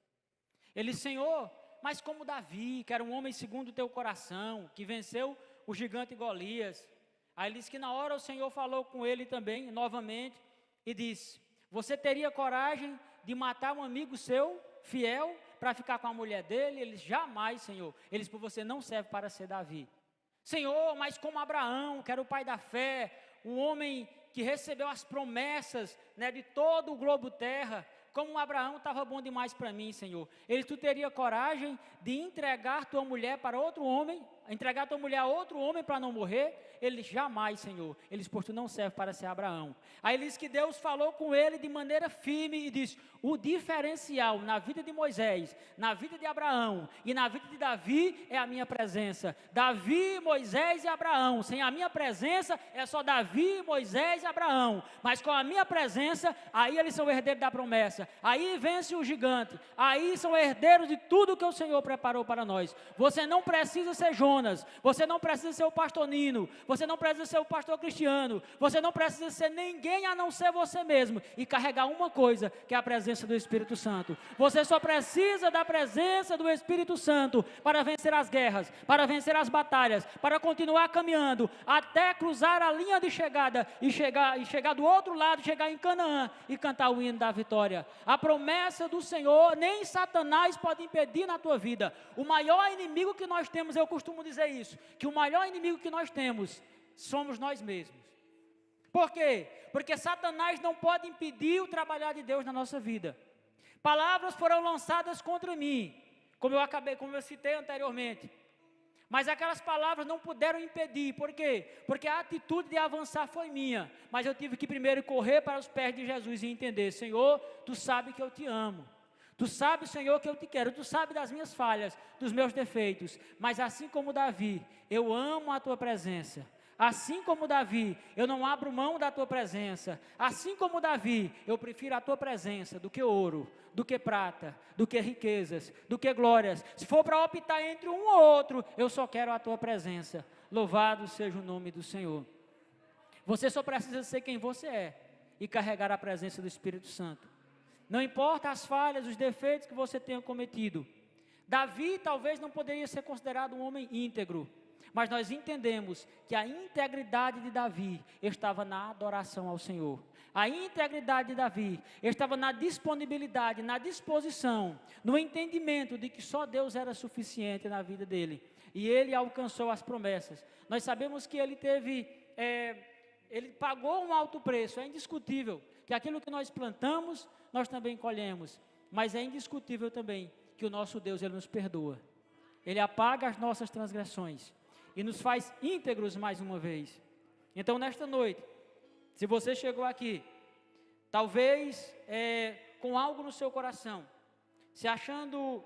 Ele disse: Senhor, mas como Davi, que era um homem segundo o teu coração, que venceu o gigante Golias. Aí ele disse que na hora o Senhor falou com ele também, novamente, e disse: você teria coragem de matar um amigo seu, fiel, para ficar com a mulher dele? Ele disse: jamais, Senhor. Ele disse: pois você não serve para ser Davi. Senhor, mas como Abraão, que era o pai da fé, um homem que recebeu as promessas, né, de todo o globo terra, como Abraão estava bom demais para mim, Senhor. Ele, tu teria coragem de entregar tua mulher para outro homem, entregar tua mulher a outro homem para não morrer? Ele disse: jamais, Senhor. Ele disse: pois tu não serve para ser Abraão. Aí ele disse que Deus falou com ele de maneira firme e disse: o diferencial na vida de Moisés, na vida de Abraão e na vida de Davi é a minha presença. Davi, Moisés e Abraão. Sem a minha presença é só Davi, Moisés e Abraão. Mas com a minha presença, aí eles são herdeiros da promessa. Aí vence o gigante. Aí são herdeiros de tudo que o Senhor preparou para nós. Você não precisa ser Jonas. Você não precisa ser o pastor Nino. Você não precisa ser o pastor Cristiano. Você não precisa ser ninguém a não ser você mesmo. E carregar uma coisa, que é a presença do Espírito Santo. Você só precisa da presença do Espírito Santo para vencer as guerras, para vencer as batalhas, para continuar caminhando até cruzar a linha de chegada e chegar do outro lado, chegar em Canaã e cantar o hino da vitória. A promessa do Senhor, nem Satanás pode impedir na tua vida. O maior inimigo que nós temos, eu costumo dizer isso, que o maior inimigo que nós temos somos nós mesmos. Por quê? Porque Satanás não pode impedir o trabalhar de Deus na nossa vida. Palavras foram lançadas contra mim, como eu citei anteriormente. Mas aquelas palavras não puderam impedir. Por quê? Porque a atitude de avançar foi minha. Mas eu tive que primeiro correr para os pés de Jesus e entender: Senhor, tu sabe que eu te amo. Tu sabe, Senhor, que eu te quero. Tu sabe das minhas falhas, dos meus defeitos. Mas assim como Davi, eu amo a tua presença. Assim como Davi, eu não abro mão da tua presença. Assim como Davi, eu prefiro a tua presença do que ouro, do que prata, do que riquezas, do que glórias. Se for para optar entre um ou outro, eu só quero a tua presença. Louvado seja o nome do Senhor. Você só precisa ser quem você é e carregar a presença do Espírito Santo. Não importa as falhas, os defeitos que você tenha cometido. Davi talvez não poderia ser considerado um homem íntegro. Mas nós entendemos que a integridade de Davi estava na adoração ao Senhor. A integridade de Davi estava na disponibilidade, na disposição, no entendimento de que só Deus era suficiente na vida dele. E ele alcançou as promessas. Nós sabemos que ele ele pagou um alto preço. É indiscutível que aquilo que nós plantamos, nós também colhemos. Mas é indiscutível também que o nosso Deus, Ele nos perdoa. Ele apaga as nossas transgressões e nos faz íntegros mais uma vez. Então, nesta noite, se você chegou aqui talvez com algo no seu coração, se achando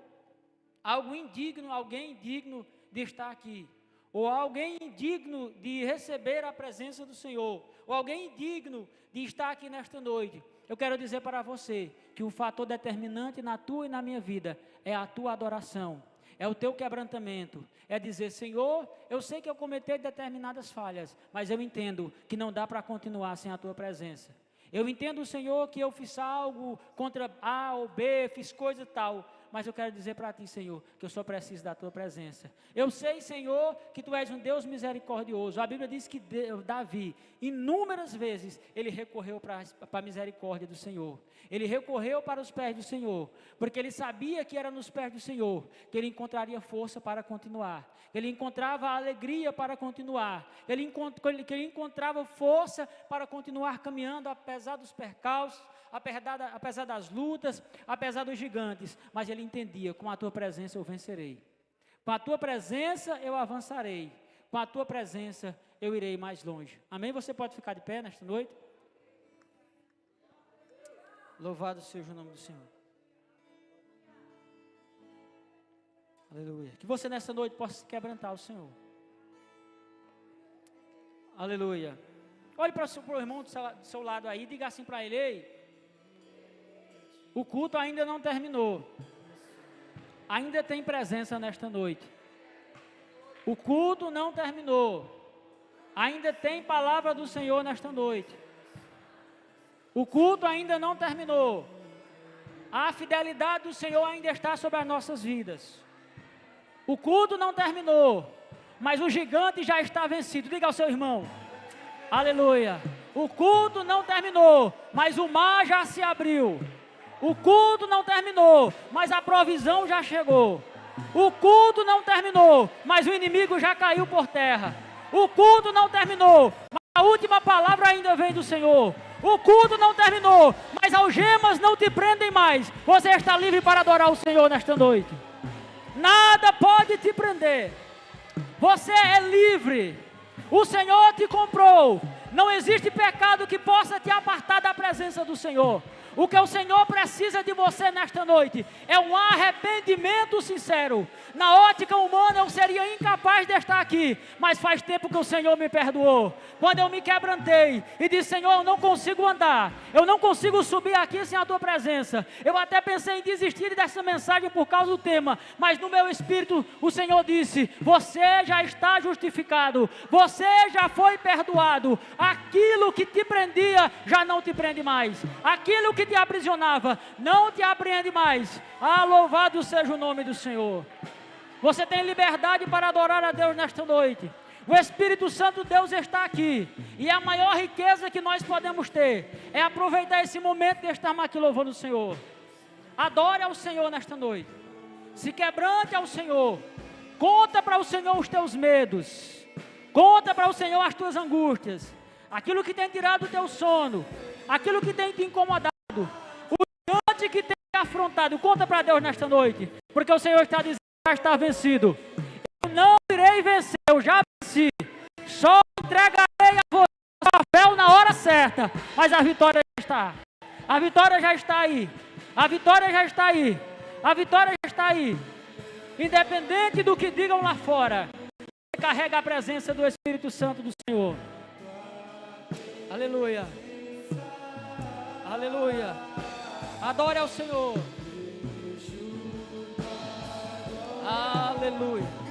alguém indigno de estar aqui, ou alguém indigno de receber a presença do Senhor, ou alguém indigno de estar aqui nesta noite, eu quero dizer para você que o fator determinante na tua e na minha vida é a tua adoração, é o teu quebrantamento, é dizer: Senhor, eu sei que eu cometi determinadas falhas, mas eu entendo que não dá para continuar sem a tua presença. Eu entendo, Senhor, que eu fiz algo contra A ou B, fiz coisa tal, mas eu quero dizer para ti, Senhor, que eu só preciso da tua presença. Eu sei, Senhor, que tu és um Deus misericordioso. A Bíblia diz que Davi, inúmeras vezes, ele recorreu para a misericórdia do Senhor. Ele recorreu para os pés do Senhor, porque ele sabia que era nos pés do Senhor que ele encontraria força para continuar, que ele encontrava alegria para continuar, que ele encontrava força para continuar caminhando, apesar dos percalços, apesar das lutas, apesar dos gigantes, mas ele entendia: com a tua presença eu vencerei, com a tua presença eu avançarei, com a tua presença eu irei mais longe. Amém? Você pode ficar de pé nesta noite? Louvado seja o nome do Senhor. Aleluia. Que você nessa noite possa se quebrantar ao Senhor. Aleluia. Olhe para o irmão do seu lado aí e diga assim para ele: ei, o culto ainda não terminou. Ainda tem presença nesta noite. O culto não terminou. Ainda tem palavra do Senhor nesta noite. O culto ainda não terminou. A fidelidade do Senhor ainda está sobre as nossas vidas. O culto não terminou, mas o gigante já está vencido. Diga ao seu irmão: aleluia. O culto não terminou, mas o mar já se abriu. O culto não terminou, mas a provisão já chegou. O culto não terminou, mas o inimigo já caiu por terra. O culto não terminou, mas a última palavra ainda vem do Senhor. O culto não terminou, mas algemas não te prendem mais. Você está livre para adorar o Senhor nesta noite. Nada pode te prender. Você é livre. O Senhor te comprou. Não existe pecado que possa te apartar da presença do Senhor. O que o Senhor precisa de você nesta noite é um arrependimento sincero. Na ótica humana eu seria incapaz de estar aqui, mas faz tempo que o Senhor me perdoou. Quando eu me quebrantei e disse: Senhor, eu não consigo andar, eu não consigo subir aqui sem a tua presença. Eu até pensei em desistir dessa mensagem por causa do tema, mas no meu espírito o Senhor disse: você já está justificado, você já foi perdoado. Aquilo que te prendia já não te prende mais. Aquilo que te aprisionava não te apreende mais. Ah, louvado seja o nome do Senhor. Você tem liberdade para adorar a Deus nesta noite. O Espírito Santo de Deus está aqui, e a maior riqueza que nós podemos ter é aproveitar esse momento de estarmos aqui louvando o Senhor. Adore ao Senhor nesta noite, se quebrante ao Senhor, conta para o Senhor os teus medos, conta para o Senhor as tuas angústias, aquilo que tem tirado o teu sono, aquilo que tem te incomodado, o gigante que tem te afrontado. Conta para Deus nesta noite, porque o Senhor está dizendo: já está vencido. Eu não irei vencer, eu já venci. Só entregarei a você o papel na hora certa, mas a vitória já está. A vitória já está aí. A vitória já está aí. A vitória já está aí. Independente do que digam lá fora, você carrega a presença do Espírito Santo do Senhor. Aleluia. Aleluia. Adore ao Senhor. Aleluia.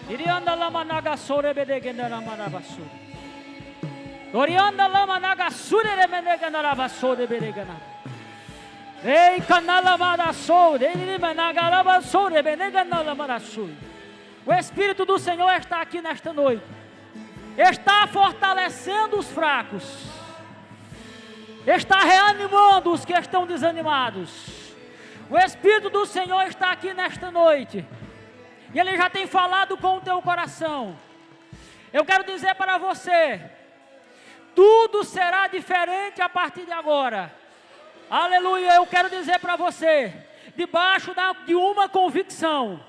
Irianda lama naga sore bedegenda na manabasu. Orianda lama naga sure remedega na rabasode bedegana. Ei canala maraso, ele managa rabasode bedega na marasu. O Espírito do Senhor está aqui nesta noite. Está fortalecendo os fracos. Está reanimando os que estão desanimados. O Espírito do Senhor está aqui nesta noite. E Ele já tem falado com o teu coração. Eu quero dizer para você: tudo será diferente a partir de agora. Aleluia. Eu quero dizer para você, debaixo de uma convicção.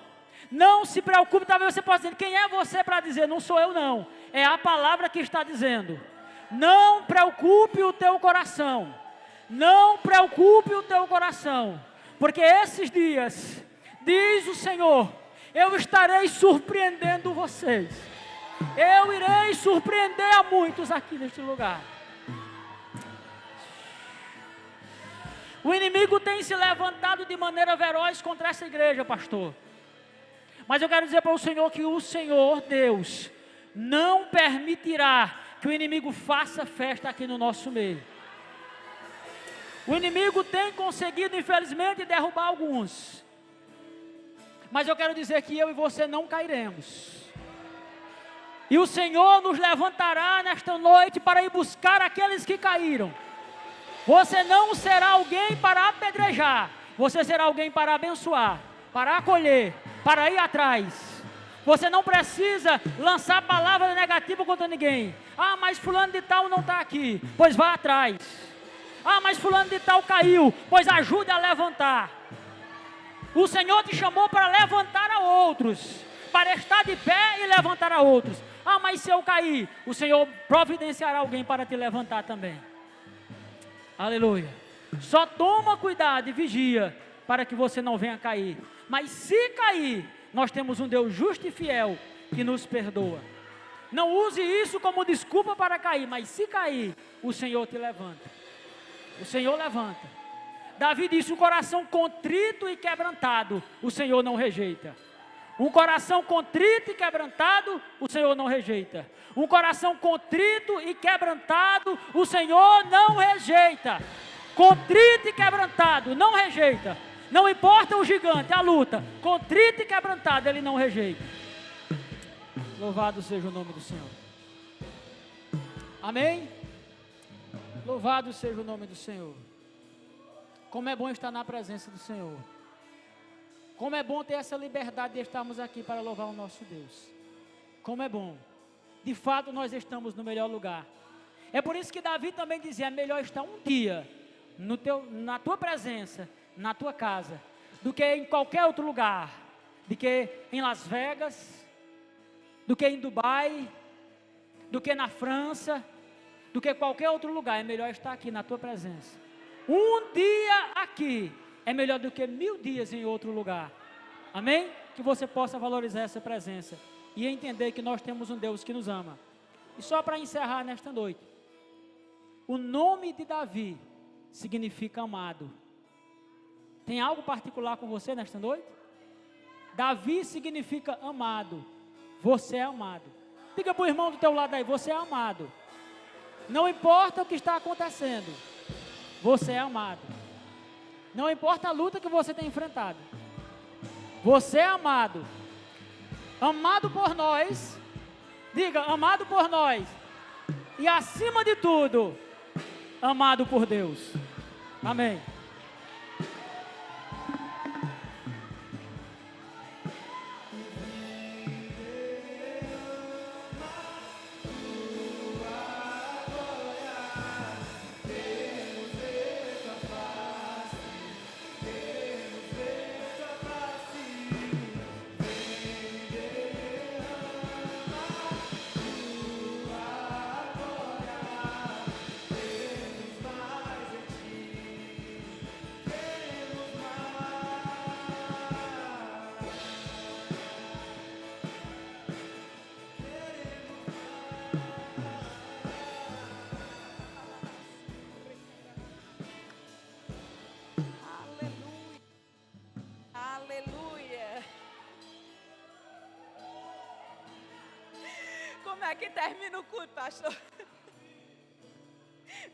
Não se preocupe, talvez você possa dizer: quem é você para dizer? Não sou eu não. é a palavra que está dizendo: não preocupe o teu coração, não preocupe o teu coração, porque esses dias, diz o Senhor, eu estarei surpreendendo vocês, eu irei surpreender a muitos aqui neste lugar. O inimigo tem se levantado de maneira feroz contra essa igreja, pastor. Mas eu quero dizer para o Senhor que o Senhor Deus não permitirá que o inimigo faça festa aqui no nosso meio. O inimigo tem conseguido, infelizmente, derrubar alguns. Mas eu quero dizer que eu e você não cairemos. E o Senhor nos levantará nesta noite para ir buscar aqueles que caíram. Você não será alguém para apedrejar, você será alguém para abençoar, para acolher, para ir atrás. Você não precisa lançar palavra negativa contra ninguém. Ah, mas fulano de tal não está aqui, pois vá atrás. Ah, mas fulano de tal caiu, pois ajude a levantar. O Senhor te chamou para levantar a outros, para estar de pé e levantar a outros. Ah, mas se eu cair, o Senhor providenciará alguém para te levantar também. Aleluia. Só toma cuidado e vigia para que você não venha cair. Mas se cair, nós temos um Deus justo e fiel que nos perdoa. Não use isso como desculpa para cair, mas se cair, o Senhor te levanta. O Senhor levanta. Davi disse: um coração contrito e quebrantado, o Senhor não rejeita. Um coração contrito e quebrantado, o Senhor não rejeita. Um coração contrito e quebrantado, o Senhor não rejeita. Contrito e quebrantado, não rejeita. Não importa o gigante, a luta. Contrito e quebrantado, Ele não rejeita. Louvado seja o nome do Senhor. Amém? Louvado seja o nome do Senhor. Como é bom estar na presença do Senhor. Como é bom ter essa liberdade de estarmos aqui para louvar o nosso Deus. Como é bom. De fato, nós estamos no melhor lugar. É por isso que Davi também dizia: é melhor estar um dia na tua presença, na tua casa, do que em qualquer outro lugar, do que em Las Vegas, do que em Dubai, do que na França, do que qualquer outro lugar. É melhor estar aqui na tua presença. Um dia aqui é melhor do que 1000 dias em outro lugar. Amém? Que você possa valorizar essa presença e entender que nós temos um Deus que nos ama. E só para encerrar nesta noite, o nome de Davi significa amado. Tem algo particular com você nesta noite? Davi significa amado. Você é amado. Diga para o irmão do teu lado aí: você é amado. Não importa o que está acontecendo, você é amado. Não importa a luta que você tem enfrentado, você é amado. Amado por nós. Diga: amado por nós. E acima de tudo, amado por Deus. Amém. Como é que termina o culto, pastor?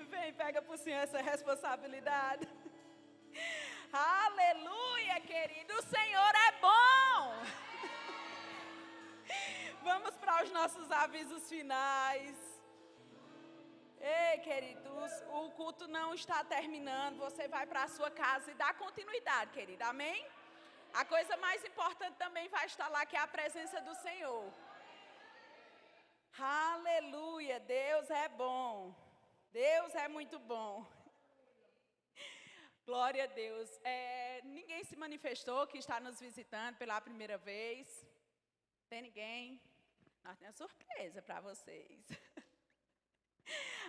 Vem, pega por si essa responsabilidade. Aleluia, querido. O Senhor é bom. Vamos para os nossos avisos finais. Ei, queridos, o culto não está terminando. Você vai para a sua casa e dá continuidade, querido. Amém? A coisa mais importante também vai estar lá, que é a presença do Senhor. Aleluia, Deus é bom. Deus é muito bom. Glória a Deus. Ninguém se manifestou que está nos visitando pela primeira vez. Tem ninguém? Nós temos surpresa para vocês.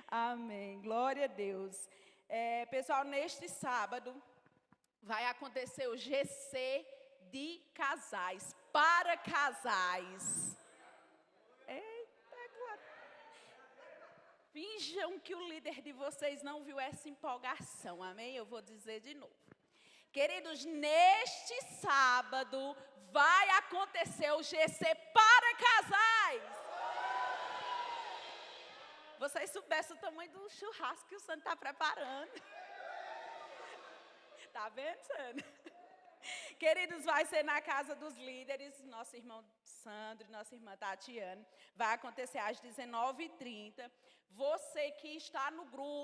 Amém. Glória a Deus. Pessoal, neste sábado vai acontecer o GC de casais, para casais. Eita, glória. Finjam que o líder de vocês não viu essa empolgação, amém? Eu vou dizer de novo. Queridos, neste sábado vai acontecer o GC para casais. Vocês soubessem o tamanho do churrasco que o Sandro está preparando. Está vendo, Sandro? Queridos, vai ser na casa dos líderes, nosso irmão Sandro, nossa irmã Tatiana. Vai acontecer às 19h30. Você que está no grupo,